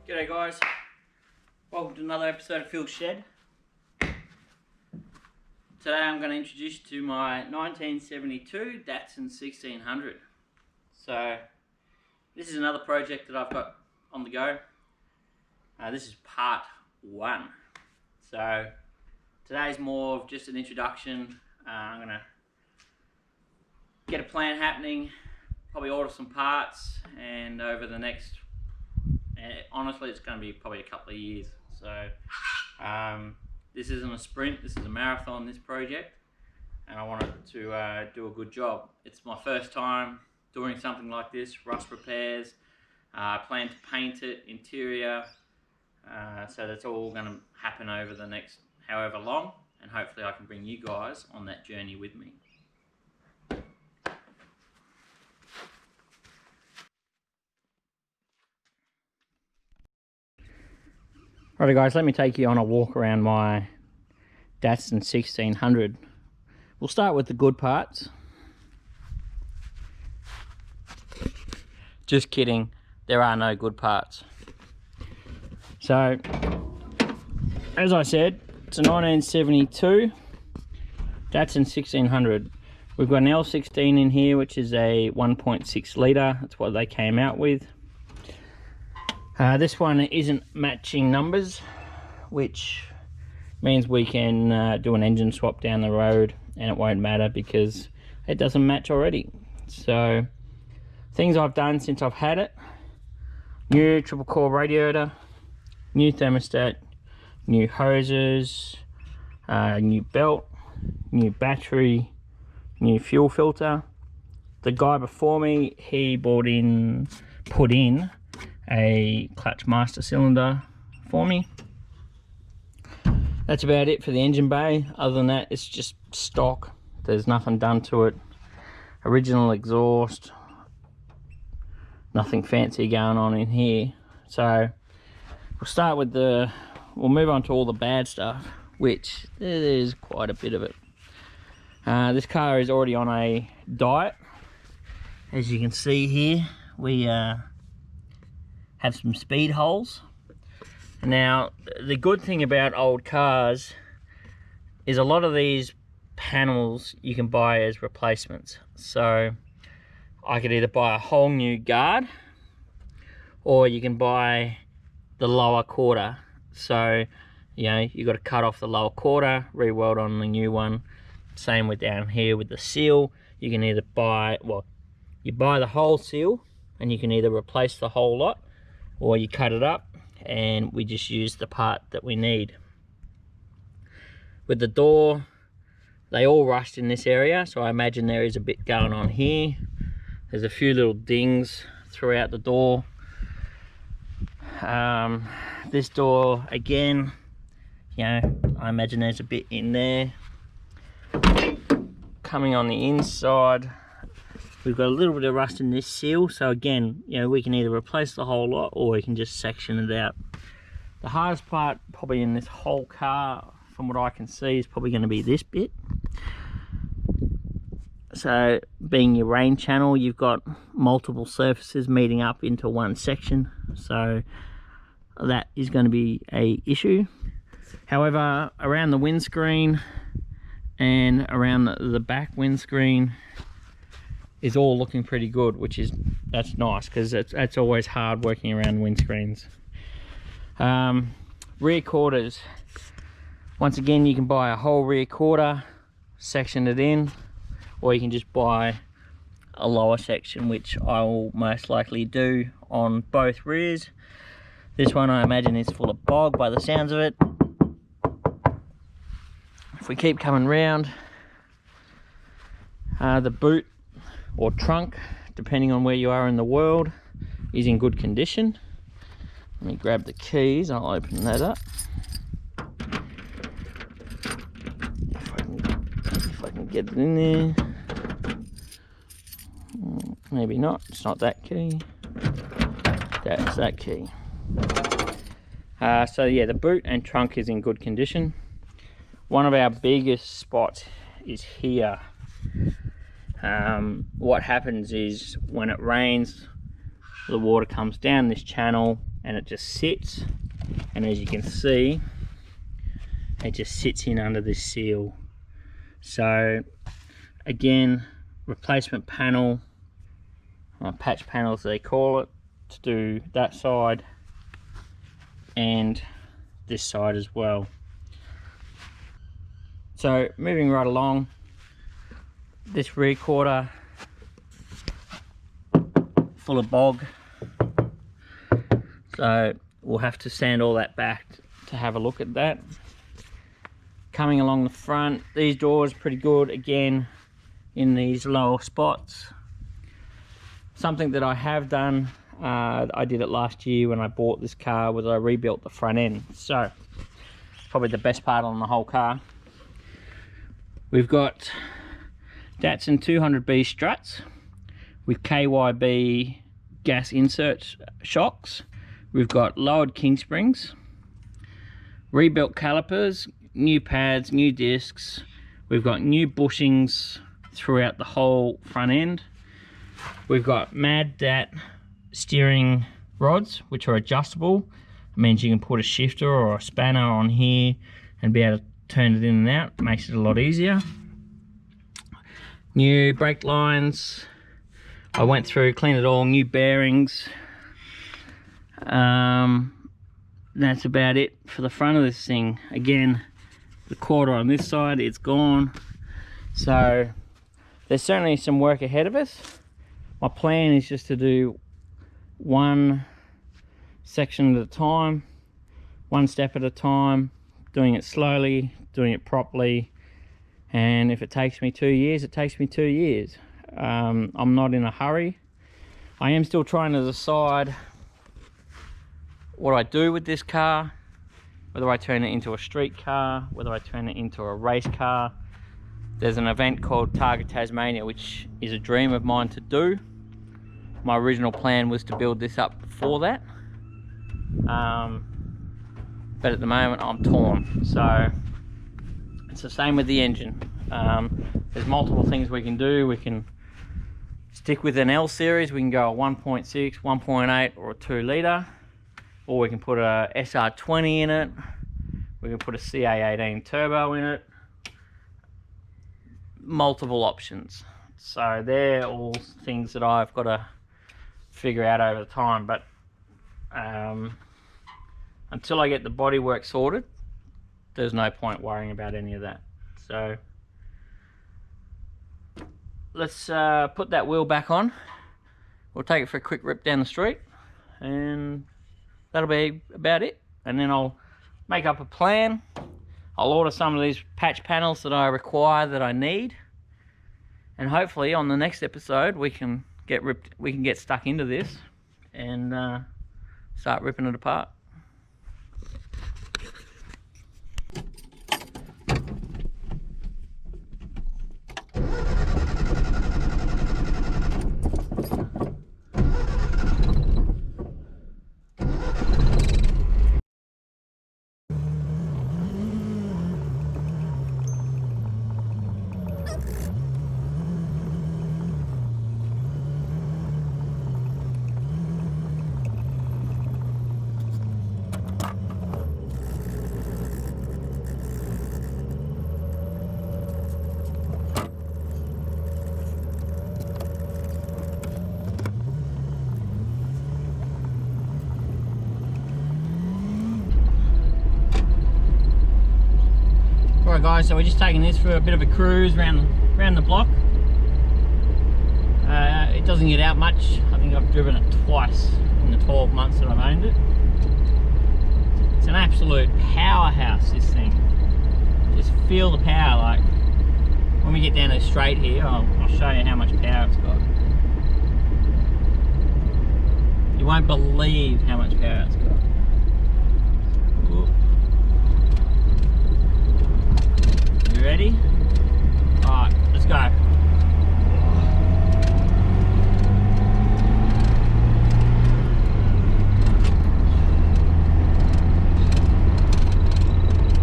G'day guys, welcome to another episode of Phil's Shed. Today I'm going to introduce you to my 1972 Datsun 1600. So this is another project that I've got on the go. This is part one. So today's more of just an introduction. I'm going to get a plan happening, probably order some parts, and over the next, honestly it's going to be probably a couple of years. So this isn't a sprint, this is a marathon, this project, and I wanted to do a good job. It's my first time doing something like this, rust repairs. I plan to paint it, interior, so that's all going to happen over the next however long, and hopefully I can bring you guys on that journey with me. Alright guys, let me take you on a walk around my Datsun 1600. We'll start with the good parts. Just kidding, there are no good parts. So, as I said, it's a 1972 Datsun 1600. We've got an L16 in here, which is a 1.6 litre. That's what they came out with. This one isn't matching numbers, which means we can do an engine swap down the road and it won't matter because it doesn't match already. So things I've done since I've had it: new triple core radiator, new thermostat, new hoses, new belt, new battery, new fuel filter. The guy before me, he put in a clutch master cylinder for me. That's about it for the engine bay. Other than that, it's just stock. There's nothing done to it. Original exhaust, nothing fancy going on in here. So we'll move on to all the bad stuff, which there's quite a bit of it. This car is already on a diet. As you can see here, we have some speed holes. Now, the good thing about old cars is a lot of these panels you can buy as replacements. So I could either buy a whole new guard, or you can buy the lower quarter. So, you know, you got to cut off the lower quarter, re-weld on the new one. Same with down here with the seal. You can either buy, well, you buy the whole seal and you can either replace the whole lot, or you cut it up and we just use the part that we need. With the door, they all rust in this area, so I imagine there is a bit going on here. There's a few little dings throughout the door. This door, again, you know, I imagine there's a bit in there. Coming on the inside, we've got a little bit of rust in this seal, so again, you know, we can either replace the whole lot or we can just section it out. The hardest part probably in this whole car, from what I can see, is probably going to be this bit. So, being your rain channel, you've got multiple surfaces meeting up into one section, so that is going to be an issue. However, around the windscreen and around the back windscreen is all looking pretty good, that's nice, because that's always hard working around windscreens. Rear quarters, once again, you can buy a whole rear quarter, section it in, or you can just buy a lower section, which I will most likely do on both rears. This one I imagine is full of bog by the sounds of it. If we keep coming round, the boot or trunk, depending on where you are in the world, is in good condition. Let me grab the keys, I'll open that up. If I can get it in there. Maybe not, it's not that key. That's that key. So yeah, the boot and trunk is in good condition. One of our biggest spots is here. What happens is when it rains, the water comes down this channel and it just sits, and as you can see, it just sits in under this seal. So again, replacement panel, patch panels they call it, to do that side and this side as well. So moving right along, this rear quarter full of bog, so we'll have to sand all that back to have a look at that. Coming along the front, these doors are pretty good, again in these lower spots. Something that I have done, I did it last year when I bought this car, was I rebuilt the front end. So probably the best part on the whole car. We've got Datsun 200B struts with KYB gas insert shocks. We've got lowered king springs, rebuilt calipers, new pads, new discs. We've got new bushings throughout the whole front end. We've got Mad Dat steering rods, which are adjustable. It means you can put a shifter or a spanner on here and be able to turn it in and out. It makes it a lot easier. New brake lines. I went through, cleaned it all, new bearings. That's about it for the front of this thing. Again, the quarter on this side, it's gone. So there's certainly some work ahead of us. My plan is just to do one section at a time, one step at a time, doing it slowly, doing it properly. And if it takes me 2 years, it takes me 2 years. I'm not in a hurry. I am still trying to decide what I do with this car, whether I turn it into a street car, whether I turn it into a race car. There's an event called Target Tasmania, which is a dream of mine to do. My original plan was to build this up before that. But at the moment I'm torn. So it's the same with the engine. There's multiple things we can do. We can stick with an L series. We can go a 1.6, 1.8 or a 2 litre. Or we can put a SR20 in it. We can put a CA18 turbo in it. Multiple options. So they're all things that I've got to figure out over the time. But until I get the bodywork sorted, there's no point worrying about any of that. So let's put that wheel back on. We'll take it for a quick rip down the street, and that'll be about it. And then I'll make up a plan. I'll order some of these patch panels that I require, that I need, and hopefully on the next episode we can get stuck into this and start ripping it apart. Alright guys, so we're just taking this for a bit of a cruise around the block. It doesn't get out much. I think I've driven it twice in the 12 months that I've owned it. It's an absolute powerhouse, this thing. Just feel the power. Like when we get down the straight here, I'll show you how much power it's got. You won't believe how much power it's got. Ooh. You ready? Alright, let's go.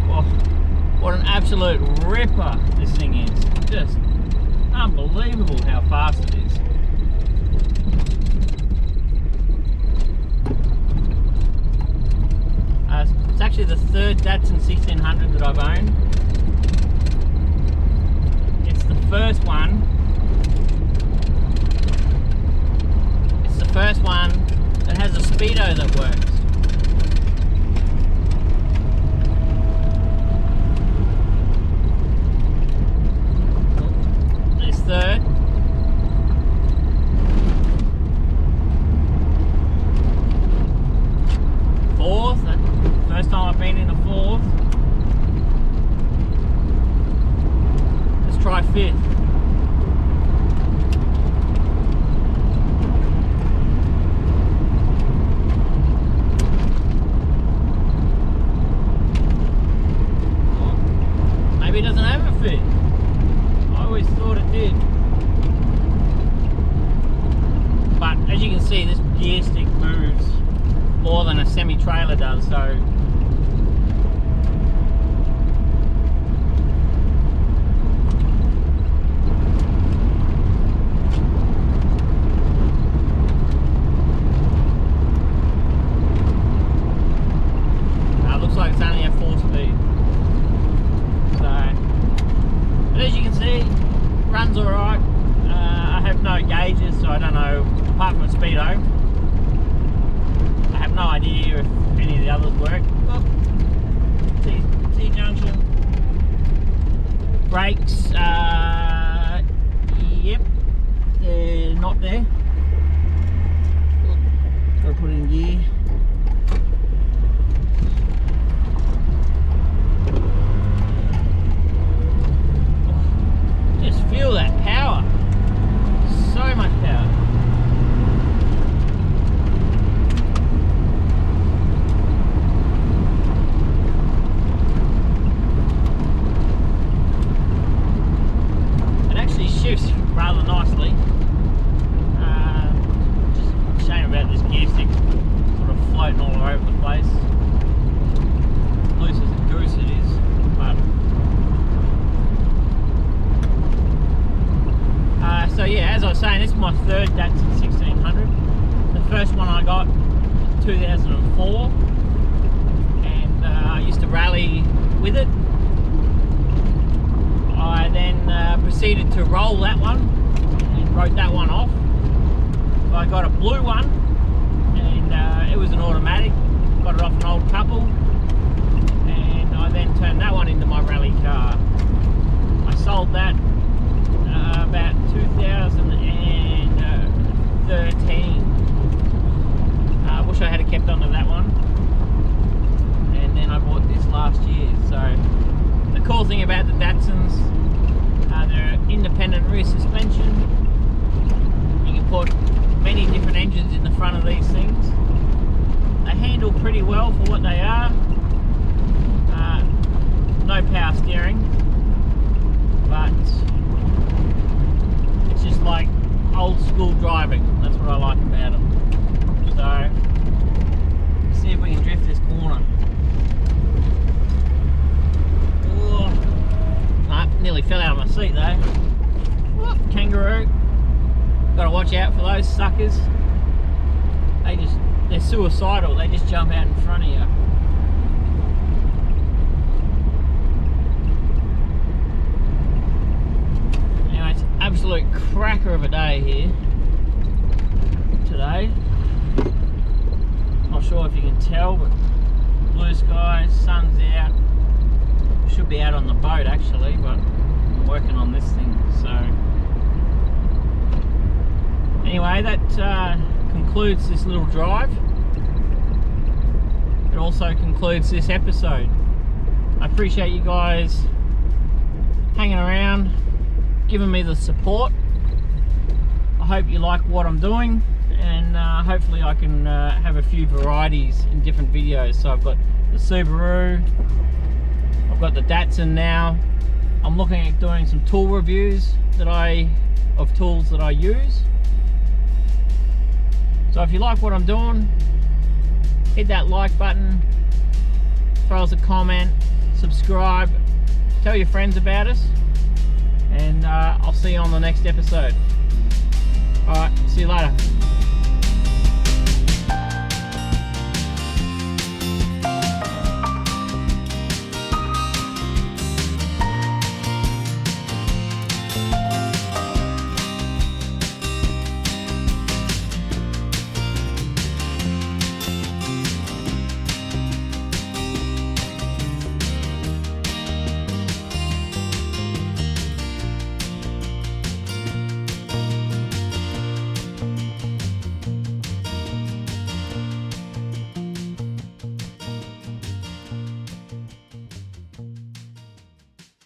Oh, what an absolute ripper this thing is. Just unbelievable how fast it is. It's actually the third Datsun 1600 that I've owned. It's the first one. It's the first one that has a speedo that works. This third. Fourth. First time I've been in a fourth. Let's try fifth. Maybe it doesn't have a fifth. I always thought it did. But as you can see, this gear stick moves more than a semi-trailer does, so looks like it's only at 4 speed. So, but as you can see, runs alright. I have no gauges, so I don't know, apart from a speedo, I have no idea if any of the others work. Oh, T-junction. Brakes, yep, they're not there. Gotta put it in gear. Just feel that power. So much power. Shifts rather nicely. Just a shame about this gear stick sort of floating all over the place. Loose as a goose it is, but so yeah, as I was saying, this is my third Datsun 1600. The first one I got was 2004, and I used to rally with it. I then proceeded to roll that one and wrote that one off. So I got a blue one, and it was an automatic. Got it off an old couple, and I then turned that one into my rally car. I sold that about 2013. I wish I had kept on to that one, and then I bought this last year. So the cool thing about the Datsuns, they're independent rear suspension. You can put many different engines in the front of these things. They handle pretty well for what they are. No power steering, but it's just like old school driving. That's what I like about them. So, let's see if we can drift this corner. Nearly fell out of my seat though. Whoop, kangaroo. Gotta watch out for those suckers. They're suicidal. They just jump out in front of you. Anyway, it's an absolute cracker of a day here today. Not sure if you can tell, but blue skies, sun's out. Should be out on the boat actually, but I'm working on this thing. So anyway, that concludes this little drive. It also concludes this episode. I appreciate you guys hanging around, giving me the support. I hope you like what I'm doing, and hopefully I can have a few varieties in different videos. So I've got the Subaru, I've got the Datsun now. I'm looking at doing some tool reviews of tools that I use. So if you like what I'm doing, hit that like button, throw us a comment, subscribe, tell your friends about us, and I'll see you on the next episode. Alright, see you later.